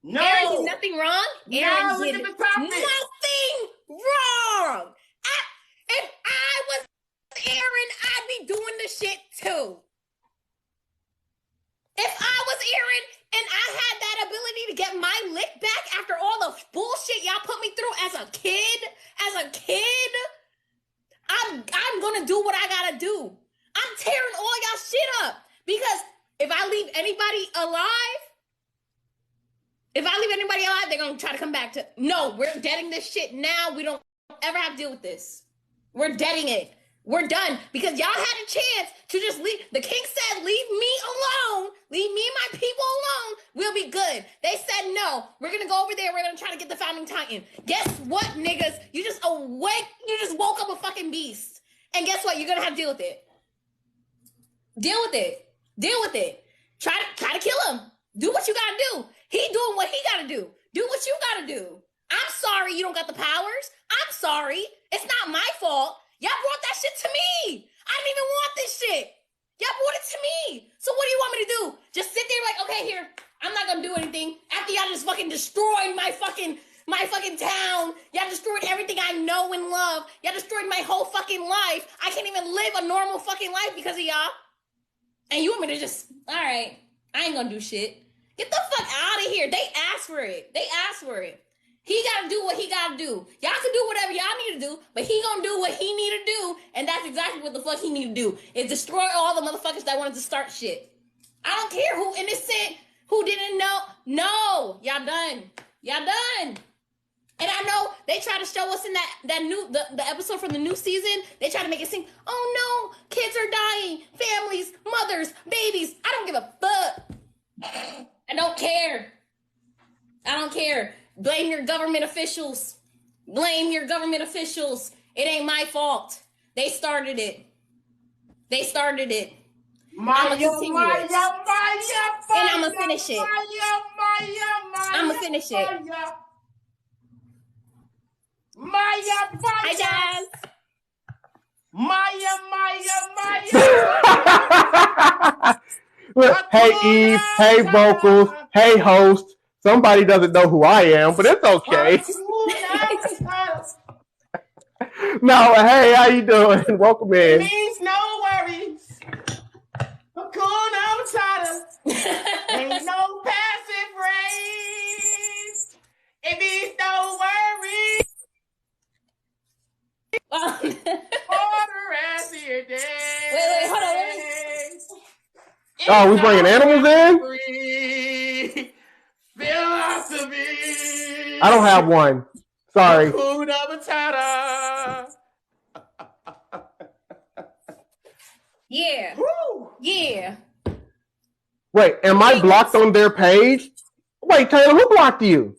No. Eren did nothing wrong. Eren did look at the topic. nothing wrong. If I was Eren, I'd be doing the shit too. If I was Eren and I had that ability to get my lick back after all the bullshit y'all put me through as a kid, I'm gonna do what I gotta do. I'm tearing all y'all shit up because if I leave anybody alive, they're gonna try to come back to. No, we're deading this shit now. We don't ever have to deal with this. We're deading it. We're done because y'all had a chance to just leave. The king said, leave me alone. Leave me and my people alone. We'll be good. They said, no, we're going to go over there. We're going to try to get the founding titan. Guess what, niggas? You just woke up a fucking beast. And guess what? You're going to have to deal with it. Deal with it. Try to kill him. Do what you got to do. He doing what he got to do. Do what you got to do. I'm sorry you don't got the powers. I'm sorry. It's not my fault. Y'all brought that shit to me. I didn't even want this shit. Y'all brought it to me. So what do you want me to do? Just sit there like, okay, here. I'm not gonna do anything. After y'all just fucking destroyed my fucking town. Y'all destroyed everything I know and love. Y'all destroyed my whole fucking life. I can't even live a normal fucking life because of y'all. And you want me to just, all right, I ain't gonna do shit. Get the fuck out of here. They asked for it. He gotta do what he gotta do. Y'all can do whatever y'all need to do, but he gonna do what he need to do, and that's exactly what the fuck he need to do, is destroy all the motherfuckers that wanted to start shit. I don't care who innocent, who didn't know. No, y'all done. And I know they try to show us in the episode from the new season, they try to make it seem, oh no, kids are dying, families, mothers, babies. I don't give a fuck. I don't care. Blame your government officials. It ain't my fault. They started it. I'm gonna finish it. Hi, guys. Hey, Eve. Hey, vocals. Hey, host. Somebody doesn't know who I am, but it's okay. No, hey, how you doing? Welcome in. It means no worries. Hakuna Matata. Ain't no passive race. It means no worries. Order as your day. Wait, hold on. Oh, we bringing animals in? Philosophy. I don't have one. Sorry. Hakuna Matata. Yeah. Woo. Yeah. Wait, am I blocked on their page? Wait, Taylor, who blocked you?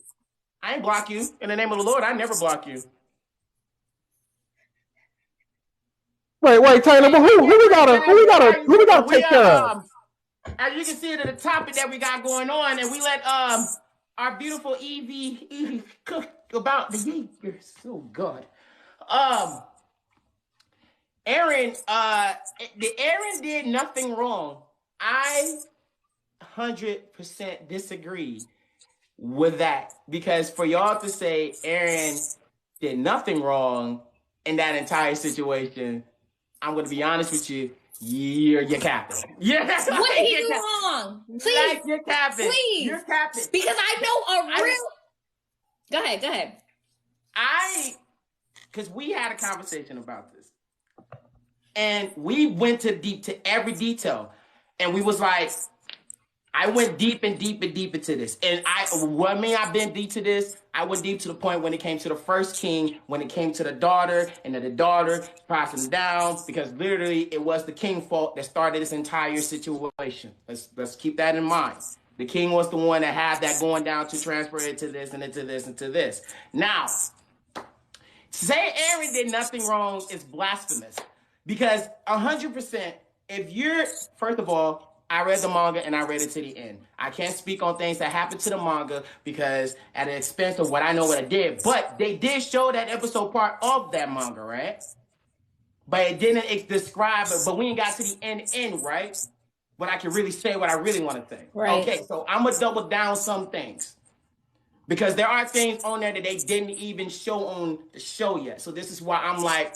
I ain't block you. In the name of the Lord, I never block you. Wait, Taylor, but who we gotta take care of? As you can see, to the topic that we got going on, and we let our beautiful Evie cook about the Yeagers. Oh God. Eren did nothing wrong. I 100% disagree with that, because for y'all to say Eren did nothing wrong in that entire situation, I'm going to be honest with you, you're capping. Yeah. What did he do wrong? Please. Like, you're capping. Please. You're capping. Because I know a real... Go ahead. Because we had a conversation about this. And we went to every detail. And we was like, I went deep into this. And I've been deep to this. I went deep to the point when it came to the first king, when it came to the daughter, and then the daughter passing down, because literally it was the king's fault that started this entire situation. Let's keep that in mind. The king was the one that had that going down to transfer it to this and into this and to this. Now, say Eren did nothing wrong is blasphemous, because 100%, if you're, first of all, I read the manga and I read it to the end. I can't speak on things that happened to the manga because at the expense of what I know what I did. But they did show that episode part of that manga, right? But it didn't describe it. But we ain't got to the end, right? But I can really say what I really want to say. Right. Okay, so I'm going to double down some things. because there are things on there that they didn't even show on the show yet. So this is why I'm like.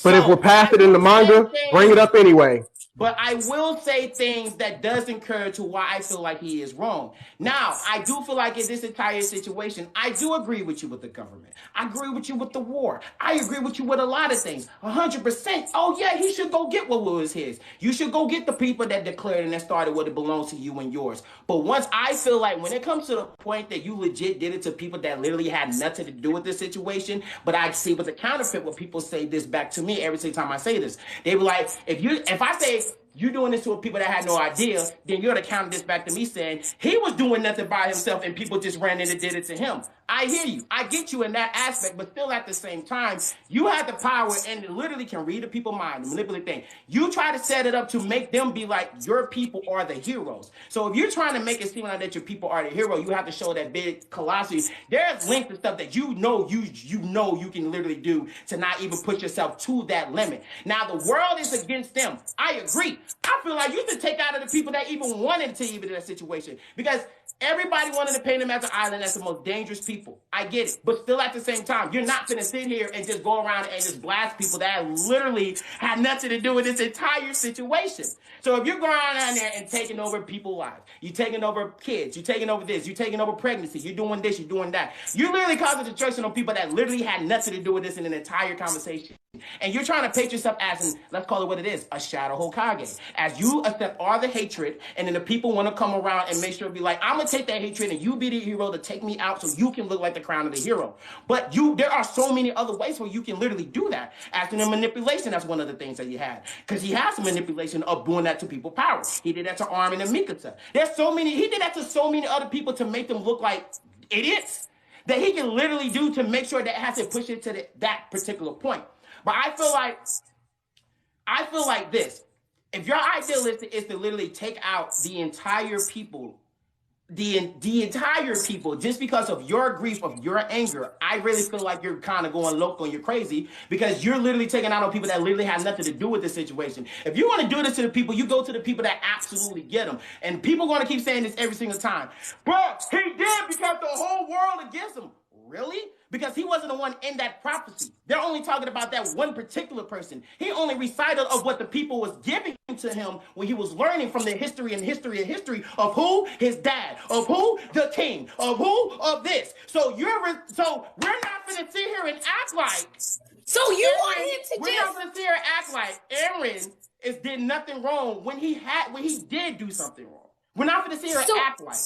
But if we're past it in the manga, bring it up anyway. But I will say things that does encourage to why I feel like he is wrong. Now, I do feel like in this entire situation, I do agree with you with the government. I agree with you with the war. I agree with you with a lot of things. 100%. Oh, yeah, he should go get what was his. You should go get the people that declared and that started what it belongs to you and yours. But once I feel like when it comes to the point that you legit did it to people that literally had nothing to do with this situation, but I see with the counterfeit when people say this back to me every single time I say this. They were like, if I say, you doing this to people that had no idea, then you're to counter this back to me saying he was doing nothing by himself and people just ran in and did it to him. I hear you. I get you in that aspect, but still at the same time, you have the power and literally can read the people's mind, manipulate things. You try to set it up to make them be like your people are the heroes. So if you're trying to make it seem like that your people are the hero, you have to show that big colossal. There's links and stuff that you know you can literally do to not even put yourself to that limit. Now the world is against them. I agree. I feel like you should take out of the people that even wanted to even in that situation because everybody wanted to paint them as an island as the most dangerous people. I get it. But still at the same time, you're not going to sit here and just go around and just blast people that literally had nothing to do with this entire situation. So if you're going around there and taking over people's lives, you're taking over kids, you're taking over this, you're taking over pregnancy, you're doing this, you're doing that. You're literally causing destruction on people that literally had nothing to do with this in an entire conversation. And you're trying to paint yourself as, let's call it what it is, a shadow Hokage. As you accept all the hatred, and then the people want to come around and make sure to be like, I'm going to take that hatred and you be the hero to take me out so you can look like the crown of the hero. But there are so many other ways where you can literally do that. After the manipulation, that's one of the things that he had. Because he has some manipulation of doing that to people power. He did that to Armin and Mikasa. He did that to so many other people to make them look like idiots that he can literally do to make sure that it has to push it to that particular point. But I feel like this. If your idealistic is to literally take out the entire people, the entire people, just because of your grief, of your anger, I really feel like you're kind of going local and you're crazy because you're literally taking out on people that literally have nothing to do with the situation. If you want to do this to the people, you go to the people that absolutely get them. And people are going to keep saying this every single time. Bro, he did because the whole world against him. Really? Because he wasn't the one in that prophecy. They're only talking about that one particular person. He only recited of what the people was giving to him when he was learning from the history of who? His dad. Of who? The king. Of who? Of this. So we're not going to sit here and act like. So you want him to We're not going to sit here and act like Eren did nothing wrong when he did do something wrong. We're not going to sit here and act like.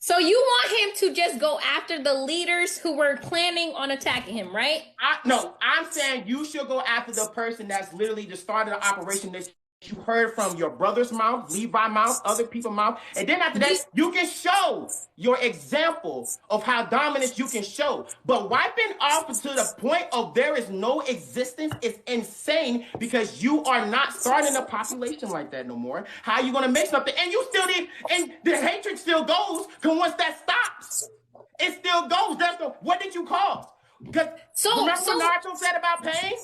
So you want him to just go after the leaders who were planning on attacking him, right? No, I'm saying you should go after the person that's literally the start of the operation that you heard from your brother's mouth, Levi's mouth, other people's mouth. And then after that, you can show your example of how dominant you can show. But wiping off to the point of there is no existence is insane because you are not starting a population like that no more. How are you going to make something? And you still need, and the hatred still goes because once that stops, it still goes. What did you cause? Remember what Naruto said about pain?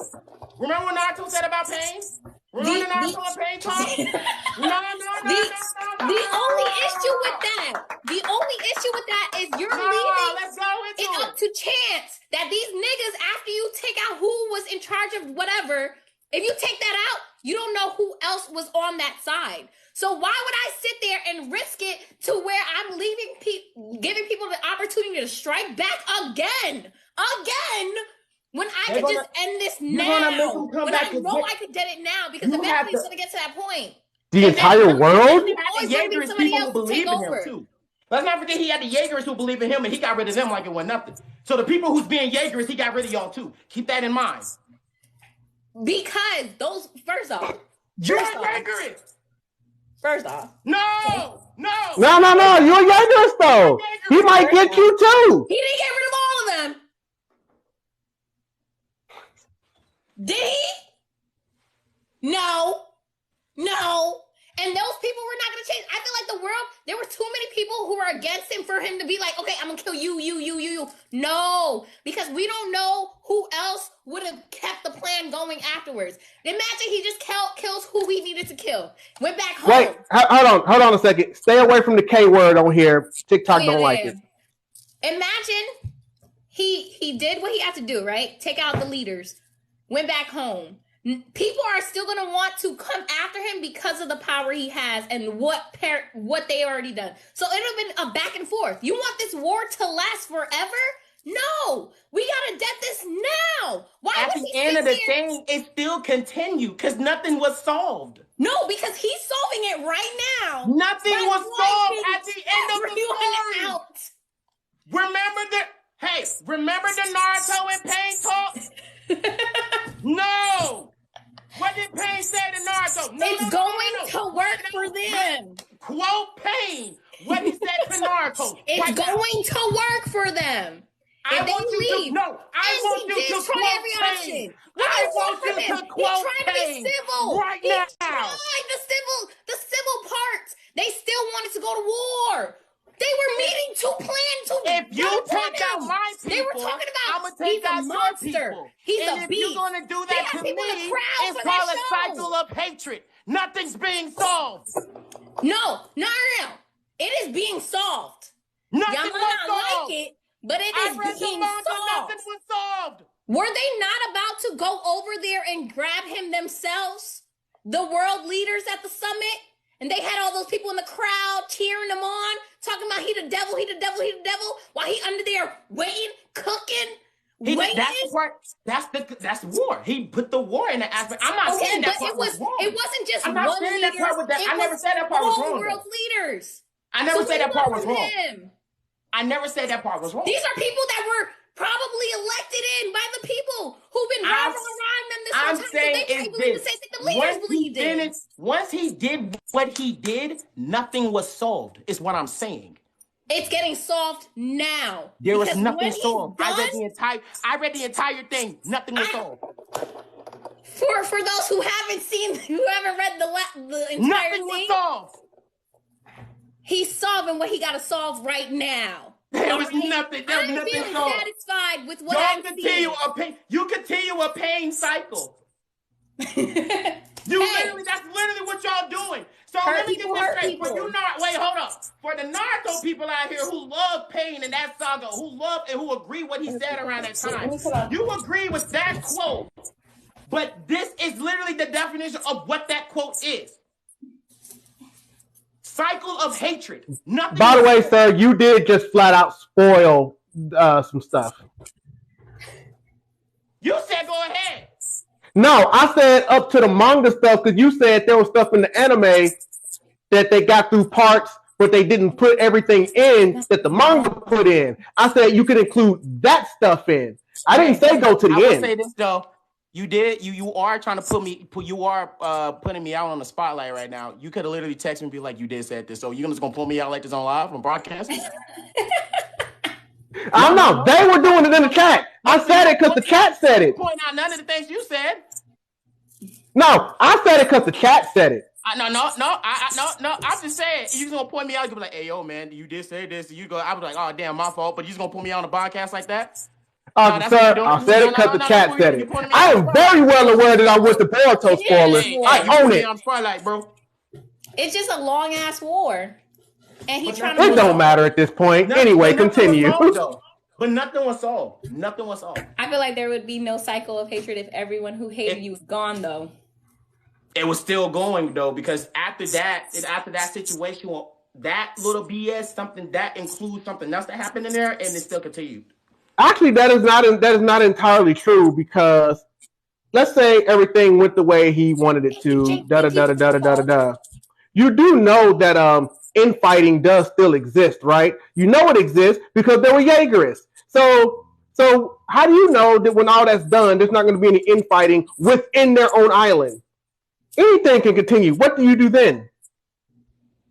Remember what Naruto said about pain? Remember Naruto and pain talk? The only issue with that is you're leaving it up to chance that these niggas, after you take out who was in charge of whatever, if you take that out, you don't know who else was on that side. So why would I sit there and risk it to where I'm giving people the opportunity to strike back again, when I could just end this now, when I know I could get it now, because eventually it's going to get to that point. The entire world? Yeagers people who believe in him, too. Let's not forget he had the Yeagers who believe in him, and he got rid of them like it was nothing. So the people who's being Yeagers, he got rid of y'all, too. Keep that in mind. Because those, first off. You're Yeagerist. First off. No. You're Yeagerist, though. He might get you, too. He didn't get rid of all of them. Did he? No. And those people were not going to change. I feel like the world, there were too many people who were against him for him to be like, okay, I'm going to kill you. No, because we don't know who else would have kept the plan going afterwards. Imagine he just kills who he needed to kill. Went back home. Wait, hold on a second. Stay away from the K word on here. TikTok don't like it. imagine he did what he had to do, right? Take out the leaders, went back home. People are still gonna want to come after him because of the power he has and what they already done. So it'll have been a back and forth. You want this war to last forever? No, we gotta debt this now. Why at the end of the thing, it still continued because nothing was solved. No, because he's solving it right now. Nothing was solved at the end of the story. Remember the Naruto and Pain talk? No. What did Pain say to Naruto? It's going to work for them. Quote Pain. What he said to Naruto. It's going to work for them. I want you to quote Pain. I want you to quote Pain right now. The civil parts. They still wanted to go to war. They were meeting to plan to. If you take out my people, they were talking about I'm gonna take out your people. He's and a if beast. you're gonna do that to me, it's called a cycle of hatred. Nothing's being solved. No. It is being solved. Nothing Y'all was might not solved. like it, but it is being solved. Nothing was solved. Were they not about to go over there and grab him themselves? The world leaders at the summit? And they had all those people in the crowd cheering him on, talking about he the devil, while he under there waiting, cooking, waiting. That's war. He put the war in the aspect. I'm not saying that part was wrong. It wasn't just I'm one not saying leader. that part was that. I never said that part was wrong. All world leaders. I never said that part was wrong. Him. I never said that part was wrong. These are people that were probably elected in by the people who've been riding around them this whole time. I'm saying so they believe the same thing the leaders believed in. Once he did what he did, nothing was solved, is what I'm saying. It's getting solved now. There was nothing solved. I read the entire thing. Nothing was solved. For those who haven't read the entire nothing thing, was solved. He's solving what he got to solve right now. There was nothing. There was I'm nothing feeling solved. satisfied with what I'm seeing. You continue a pain cycle. That's literally what y'all doing. So let me get this straight. Hold up. For the Naruto people out here who love Pain and that saga, who love and who agree what he said around that time, you agree with that quote. But this is literally the definition of what that quote is. Cycle of hatred. Nothing. By the way, sir, you did just flat out spoil some stuff. You said go ahead. No, I said up to the manga stuff because you said there was stuff in the anime that they got through parts, but they didn't put everything in that the manga put in. I said you could include that stuff in. I didn't say go to the end. I will say this though. You did. You are trying to putting me out on the spotlight right now. You could have literally texted me and be like, "You did said this." So you're just gonna pull me out like this on live on broadcast? I don't know. They were doing it in the chat. I said it because the chat said it. Point out none of the things you said. No, I said it because the chat said it. No. I'm just saying. You just gonna point me out. You be like, "Hey, yo, man, you did say this." You go. I was like, "Oh, damn, my fault." But you just gonna put me on the podcast like that? Sir, I said it because the chat said it. I am very well aware that I was the Boruto spoiler. I own it. I'm Spotlight, bro. It's just a long ass war, and he trying to. It don't matter at this point. Anyway, continue. But nothing was solved. Nothing was solved. I feel like there would be no cycle of hatred if everyone who hated you was gone, though. It was still going though, because after that situation, that little BS, something that includes something else that happened in there, and it still continued. Actually, that is not entirely true because let's say everything went the way he wanted it to. You do know that infighting does still exist, right? You know it exists because there were Yeagerists. So how do you know that when all that's done, there's not going to be any infighting within their own island? Anything can continue. What do you do then?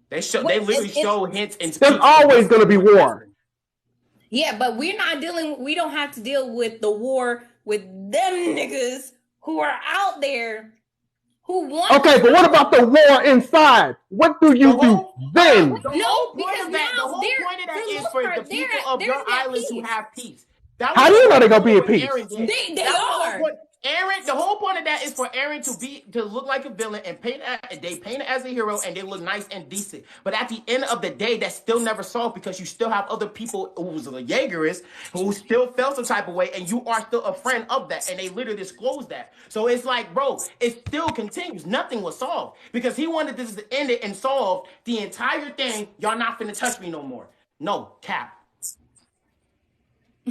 They literally show hints and there's always going to be war. Yeah, but we don't have to deal with the war with them niggas who are out there who want. Okay, but what about the war inside? What do you do then? No, because the whole point of that is for the people of your island to have peace. How do you know they're going to be at peace? They are. Eren, the whole point of that is for Eren to look like a villain and they paint it as a hero and they look nice and decent. But at the end of the day, that's still never solved because you still have other people who's a Yeagerist who still felt some type of way, and you are still a friend of that, and they literally disclosed that. So it's like, bro, it still continues. Nothing was solved because he wanted this to end it and solve the entire thing. Y'all not finna touch me no more. No, cap.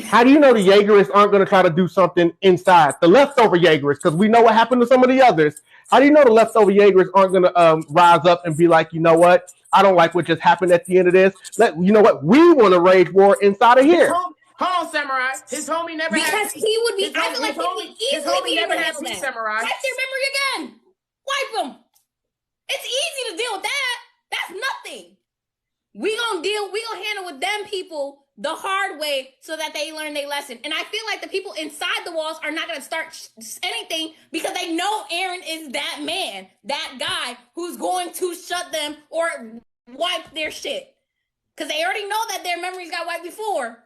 How do you know the Yeagerists aren't going to try to do something inside? The leftover Yeagerists, because we know what happened to some of the others. How do you know the leftover Yeagerists aren't going to rise up and be like, you know what? I don't like what just happened at the end of this. You know what? We want to rage war inside of here. Hold on, Samurai. His homie never because he would be. I feel like he would easily be able to handle that. Samurai. Wipe their memory again. Wipe them. It's easy to deal with that. That's nothing. We gonna handle with them people the hard way so that they learn their lesson. And I feel like the people inside the walls are not going to start anything because they know Eren is that man, that guy who's going to shut them or wipe their shit. Because they already know that their memories got wiped before.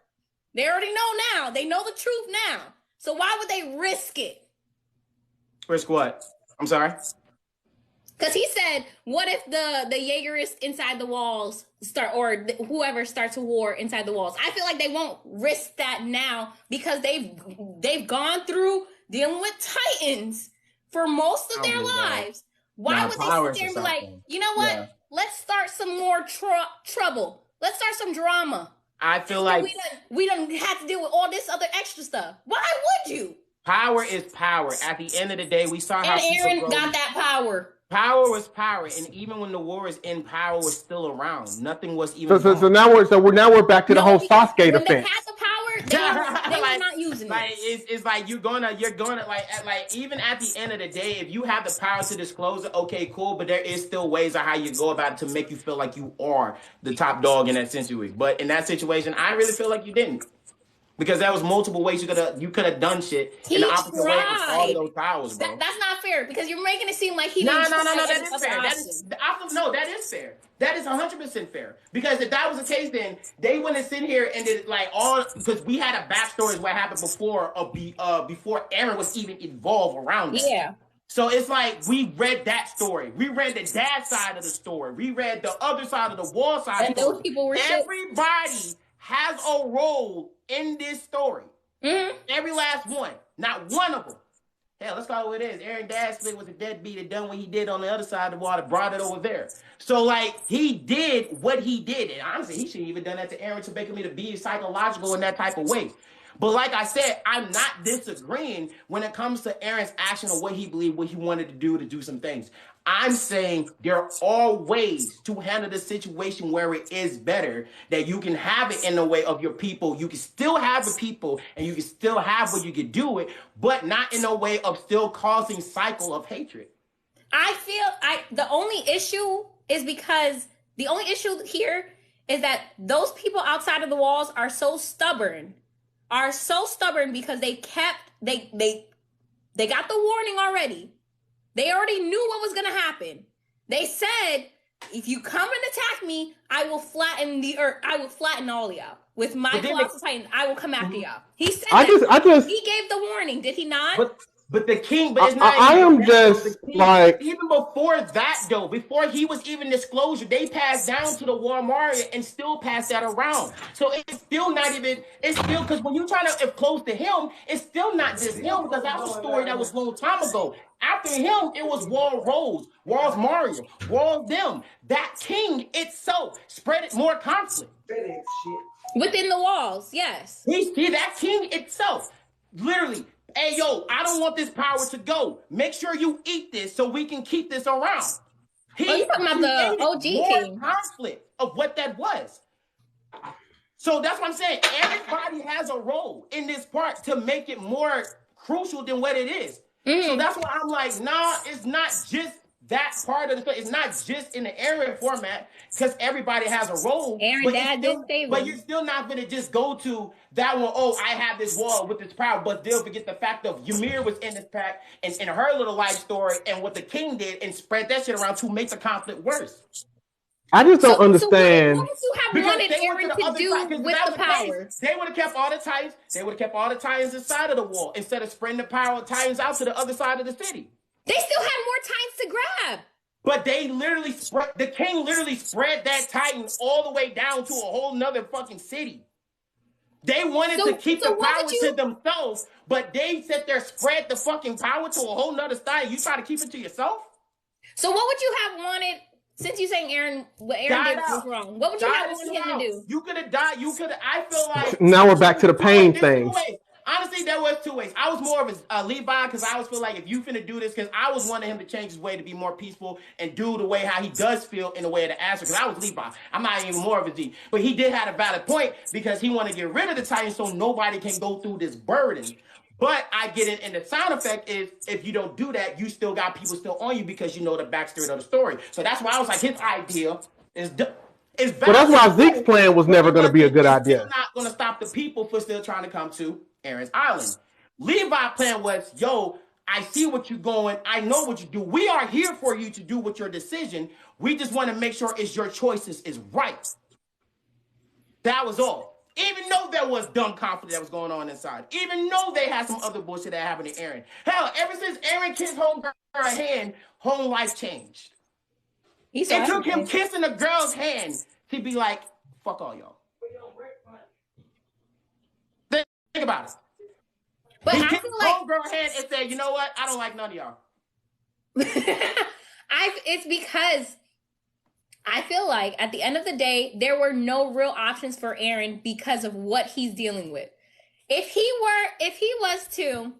They already know now. They know the truth now. So why would they risk it? Risk what? I'm sorry? Because he said, what if the Yeagerists inside the walls start, or whoever starts a war inside the walls? I feel like they won't risk that now because they've gone through dealing with Titans for most of their lives. Why would they sit there and be like, you know what? Yeah. Let's start some more trouble. Let's start some drama. I feel like we don't have to deal with all this other extra stuff. Why would you? Power is power. At the end of the day, we saw how Eren got that power. Power was power, and even when the war is in, power was still around. Nothing was even. So now we're back to the whole Sasuke defense. When they had the power, they were not using like, it. It's like you're gonna like even at the end of the day, if you have the power to disclose it, okay, cool. But there is still ways of how you go about it to make you feel like you are the top dog in that situation. But in that situation, I really feel like you didn't. Because there was multiple ways you could have done shit in the opposite way with all those powers, bro. That's not fair because you're making it seem like he didn't. No, that is fair. That is fair. That is 100% fair. Because if that was the case, then they wouldn't sit here and did like all because we had a backstory of what happened before Eren was even involved around it. Yeah. So it's like we read that story. We read the dad side of the story. We read the other side of the wall side. And those people were everybody has a role in this story. Mm-hmm. Every last one. Not one of them. Hell, let's call it what it is. Eren Dassley was a deadbeat and done what he did on the other side of the water, brought it over there. So, like, he did what he did. And honestly, he shouldn't even done that to Eren to make me to be psychological in that type of way. But like I said, I'm not disagreeing when it comes to Eren's action or what he believed, what he wanted to do some things. I'm saying there are ways to handle the situation where it is better, that you can have it in the way of your people. You can still have the people and you can still have what you can do it, but not in a way of still causing cycle of hatred. I feel the only issue is because the only issue here is that those people outside of the walls are so stubborn because they got the warning already. They already knew what was going to happen. They said, if you come and attack me, I will flatten the earth. I will flatten all y'all. With my colossal titan, I will come after y'all. He said he gave the warning, did he not? But the king, but it's not. I am just like even before that though, before he was even disclosure, they passed down to the War Maria and still passed that around. So it's still not even. It's still because when you try to get close to him, it's still not just him because that was a story that was a long time ago. After him, it was Wall Rose, Wall's Mario, Wall them. That king itself spread it more conflict within the walls. Yes, he that king itself literally. Hey, yo, I don't want this power to go. Make sure you eat this so we can keep this around. You're talking about the OG king. Conflict of what that was. So that's what I'm saying. Everybody has a role in this part to make it more crucial than what it is. Mm-hmm. So that's why I'm like, nah, it's not just that part of the story. It's not just in the Eren format because everybody has a role. But you're still not going to just go to that one. Oh, I have this wall with this power, but they'll forget the fact of Ymir was in this pack and in her little life story and what the king did and spread that shit around to make the conflict worse. I just don't So understand. what would you have Because wanted they went Eren to the to other do side. Because with that the was the case. power? They would have kept all the Titans. They would have kept all the Titans inside of the wall instead of spreading the power of Titans out to the other side of the city. They still had more Titans to grab. But they literally spread. The king literally spread that Titan all the way down to a whole nother fucking city. They wanted to keep the power to themselves, but they sit there spread the fucking power to a whole nother style. You try to keep it to yourself? So what would you have wanted, since you're saying what Eren did was wrong, what would you have wanted him to do? You could have died. You could have, I feel like... Now we're back to the pain thing. Honestly, there was two ways. I was more of a Levi because I always feel like if you finna do this, because I was wanting him to change his way to be more peaceful and do the way how he does feel in the way of the answer. Because I was Levi. I'm not even more of a G. But he did have a valid point because he wanted to get rid of the Titans so nobody can go through this burden. But I get it, and the sound effect is if you don't do that, you still got people still on you because you know the backstory of the story. So that's why I was like, his idea is valid. Well, that's why Zeke's plan was never going to be a good idea. It's not going to stop the people for still trying to come to Eren's Island. Levi's plan was, yo, I see what you're going. I know what you do. We are here for you to do with your decision. We just want to make sure it's your choices is right. That was all. Even though there was dumb conflict that was going on inside. Even though they had some other bullshit that happened to Eren. Hell, ever since Eren kissed homegirl hand, home life changed. It took him kissing a girl's hand to be like, fuck all y'all. Think about it. But he I kissed feel like homegirl hand and said, you know what? I don't like none of y'all. It's because I feel like at the end of the day, there were no real options for Eren because of what he's dealing with. If he was to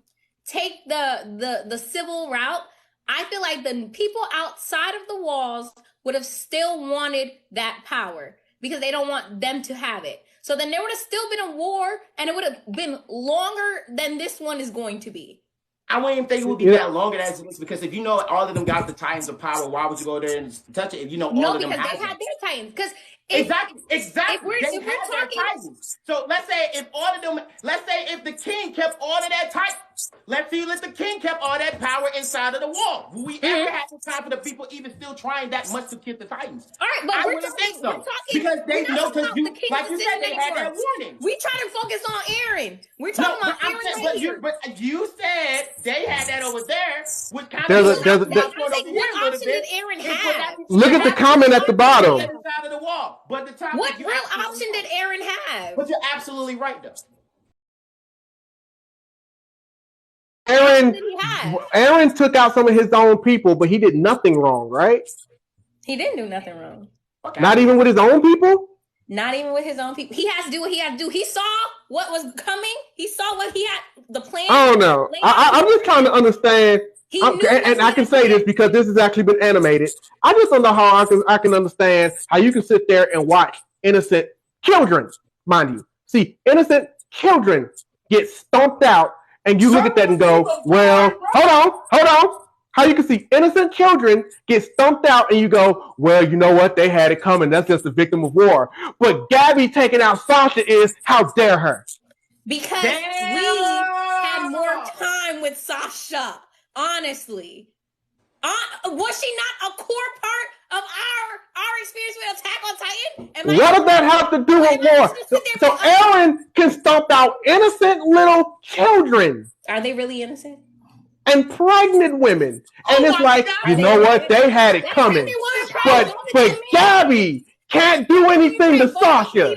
take the civil route, I feel like the people outside of the walls would have still wanted that power because they don't want them to have it. So then there would have still been a war and it would have been longer than this one is going to be. I wouldn't even think it would be that longer as it is because if you know all of them got the Titans of power, why would you go there and touch it if you know all of them because they had their Titans. Because exactly. If we're talking Titans. So let's say if all of them, let's say if the king kept all of that Titans, let's see if the king kept all that power inside of the wall. Will we ever have the time for the people even still trying that much to kill the Titans? All right, but we're talking because they know because you, like you said, they had that warning. We try to focus on Eren. We're talking about Eren right here. But you said they had that over there, which kind of what option did Eren have? Look at the comment at the bottom. But the time what real option did Eren have? But you're absolutely right, though. Eren took out some of his own people, but he did nothing wrong, right? He didn't do nothing wrong. Okay. Not even with his own people? Not even with his own people. He has to do what he had to do. He saw what was coming. He saw what he had, the plan. I don't know. I'm just trying to understand. And I can say this because this has actually been animated. I just don't know how I can understand how you can sit there and watch innocent children, mind you. See, innocent children get stomped out, and you look at that and go, well, hold on. How you can see innocent children get stumped out, and you go, well, you know what? They had it coming. That's just a victim of war. But Gabby taking out Sasha is, how dare her? Because we had more time with Sasha. Honestly, was she not a core part of our experience with Attack on Titan? What does that have to do with war? So Eren can stomp out innocent little children. Are they really innocent? And pregnant women, and it's like, you know what? They had it coming, but Gabby can't do anything to Sasha.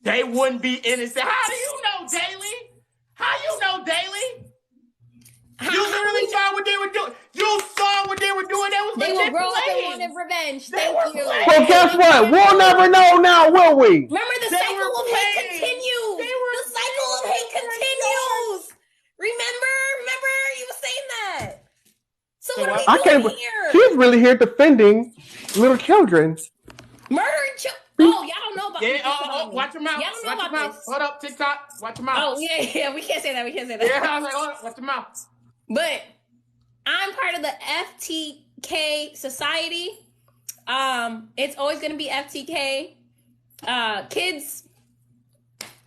They wouldn't be innocent. How do you know, Daily? How you know, Daily? You literally saw what they were doing. You saw what they were doing. They were grow up and wanted revenge. Thank you. Well, guess what? We'll never know now, will we? Remember, the cycle of hate continues. The cycle of hate continues. Remember, you were saying that. So what are we doing here? She's really here defending little children. Murdering children. Oh, y'all don't know about this. Watch your mouth. Y'all don't know about this. Hold up, TikTok. Watch your mouth. Oh, yeah. We can't say that. Yeah, I was like, hold up, watch your mouth. But I'm part of the FTK society. It's always going to be FTK. Kids,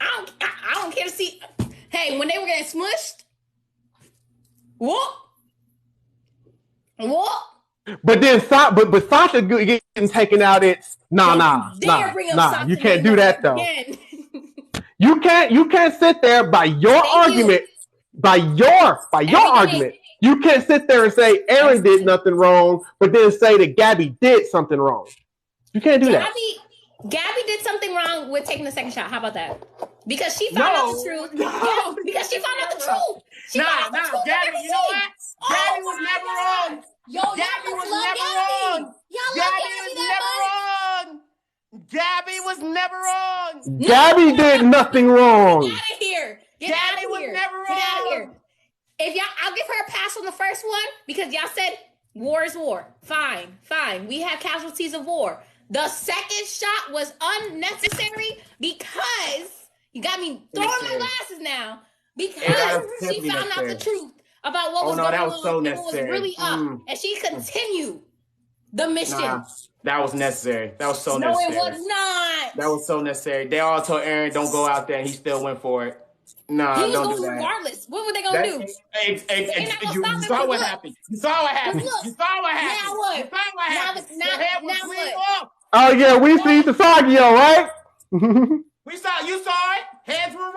I don't care to see. Hey, when they were getting smushed, whoop. But then, but Sasha getting taken out. It's nah. You can't do that though. You can't sit there by your argument. By your argument, you can't sit there and say Eren did nothing wrong, but then say that Gabby did something wrong. You can't do that. Gabby did something wrong with taking the second shot. How about that? Because she found out the truth. Yeah, because she found out the truth. Gabby, you know what? Gabby was never wrong. Yo, Gabby was never wrong. Gabby was never wrong. Gabby did nothing wrong. Get out of here. Gabby was never wrong. Get out of here. If y'all, I'll give her a pass on the first one because y'all said war is war. Fine. We have casualties of war. The second shot was unnecessary because you got me throwing my glasses now because she found out the truth about what was going on and what was really up, and she continued the mission. Nah, that was necessary. That was so necessary. No, it was not. That was so necessary. They all told Eren, don't go out there, and he still went for it. Nah, he was don't going do that. Regardless. What were they going to do? You saw what happened. You saw what happened. Now what? Now what? Oh yeah, we see the Sagio, right? You saw it. Heads were